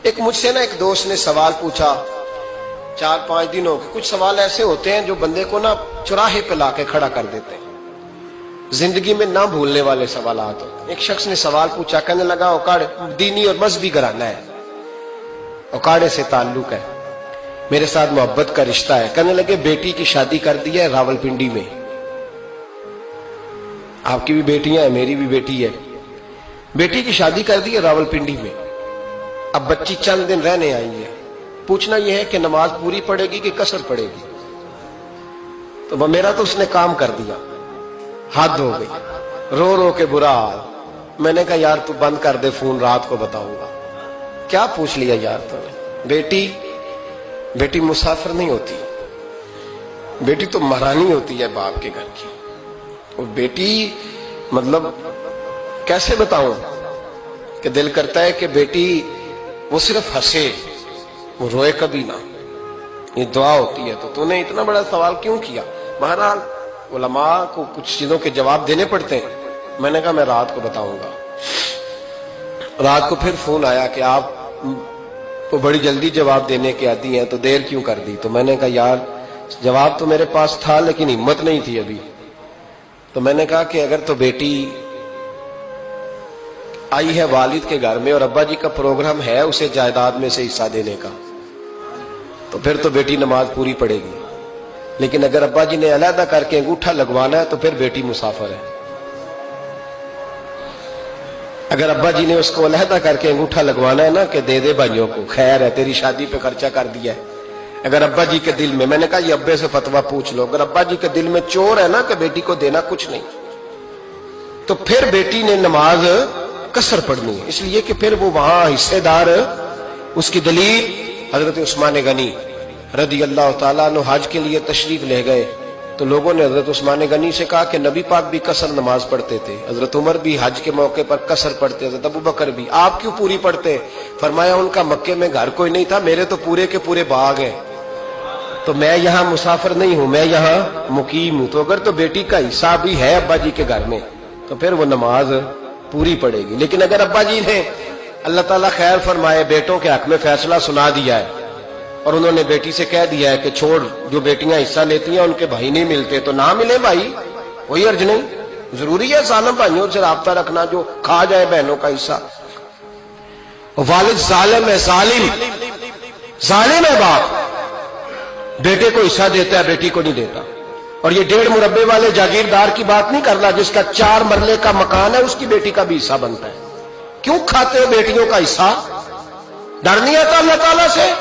ایک مجھ سے ایک دوست نے سوال پوچھا 4-5 دنوں کے. کچھ سوال ایسے ہوتے ہیں جو بندے کو چوراہے پہ لا کے کھڑا کر دیتے ہیں, زندگی میں نہ بھولنے والے سوالات ہوتے ہیں. ایک شخص نے سوال پوچھا, کہنے لگا اوکاڑ دینی اور مذہبی گھرانہ ہے, اوکاڑے سے تعلق ہے, میرے ساتھ محبت کا رشتہ ہے. کہنے لگے بیٹی کی شادی کر دی ہے راولپنڈی میں. آپ کی بھی بیٹیاں ہیں, میری بھی بیٹی ہے. بیٹی کی شادی کر دی ہے راولپنڈی میں. اب بچی چند دن رہنے آئی ہے. پوچھنا یہ ہے کہ نماز پوری پڑے گی کہ قصر پڑے گی. تو میرا تو اس نے کام کر دیا, حد ہو گئی, رو رو کے برا حال. میں نے کہا یار تو بند کر دے فون, رات کو بتاؤں گا. کیا پوچھ لیا یار تو نے. بیٹی مسافر نہیں ہوتی, بیٹی تو مہرانی ہوتی ہے باپ کے گھر کی. اور بیٹی مطلب کیسے بتاؤں کہ دل کرتا ہے کہ بیٹی وہ صرف ہنسے, وہ روئے کبھی نہ. یہ دعا ہوتی ہے. تو نے اتنا بڑا سوال کیوں کیا؟ بہرحال علماء کو کچھ چیزوں کے جواب دینے پڑتے ہیں. میں نے کہا میں رات کو بتاؤں گا. رات کو پھر فون آیا کہ آپ کو بڑی جلدی جواب دینے کے عادی ہیں تو دیر کیوں کر دی. تو میں نے کہا یار جواب تو میرے پاس تھا لیکن ہمت نہیں تھی ابھی. تو میں نے کہا کہ اگر تو بیٹی آئی ہے والد کے گھر میں اور ابا جی کا پروگرام ہے اسے جائیداد میں سے حصہ دینے کا, تو پھر تو بیٹی نماز پوری پڑے گی. لیکن اگر ابا جی نے علیحدہ کر کے انگوٹھا لگوانا ہے تو پھر بیٹی مسافر ہے. اگر ابا جی نے اس کو علیحدہ کر کے انگوٹھا لگوانا ہے نا کہ دے دے بھائیوں کو, خیر ہے تیری شادی پہ خرچہ کر دیا ہے. اگر ابا جی کے دل میں نے کہا یہ ابے سے فتویٰ پوچھ لو, اگر ابا جی کے دل میں چور ہے نا کہ بیٹی کو دینا کچھ نہیں, تو پھر بیٹی نے نماز قصر پڑھنی ہے. اس لیے کہ پھر وہ وہاں حصے دار. اس کی دلیل حضرت عثمان غنی رضی اللہ تعالیٰ عنہ حج کے لیے تشریف لے گئے تو لوگوں نے حضرت عثمان غنی سے کہا کہ نبی پاک بھی قصر نماز پڑھتے تھے, حضرت عمر بھی حج کے موقع پر قصر پڑھتے, حضرت ابو بکر بھی, آپ کیوں پوری پڑھتے؟ فرمایا ان کا مکے میں گھر کوئی نہیں تھا, میرے تو پورے کے پورے باغ ہیں, تو میں یہاں مسافر نہیں ہوں, میں یہاں مقیم ہوں. تو اگر تو بیٹی کا حصہ بھی ہے ابا جی کے گھر میں تو پھر وہ نماز پوری پڑے گی. لیکن اگر ابا جی نے اللہ تعالیٰ خیر فرمائے بیٹوں کے حق میں فیصلہ سنا دیا ہے اور انہوں نے بیٹی سے کہہ دیا ہے کہ چھوڑ, جو بیٹیاں حصہ لیتی ہیں ان کے بھائی نہیں ملتے تو نہ ملے بھائی, کوئی عرض نہیں. ضروری ہے ظالم بھائیوں سے رابطہ رکھنا جو کھا جائے بہنوں کا حصہ. والد ظالم ہے, ظالم ہے باپ, بیٹے کو حصہ دیتا ہے بیٹی کو نہیں دیتا. اور یہ 1.5 مربے والے جاگیردار کی بات نہیں کر رہا جس کا 4 مرلے کا مکان ہے, اس کی بیٹی کا بھی حصہ بنتا ہے. کیوں کھاتے ہو بیٹیوں کا حصہ؟ ڈر نہیں آتا اللہ تعالیٰ سے؟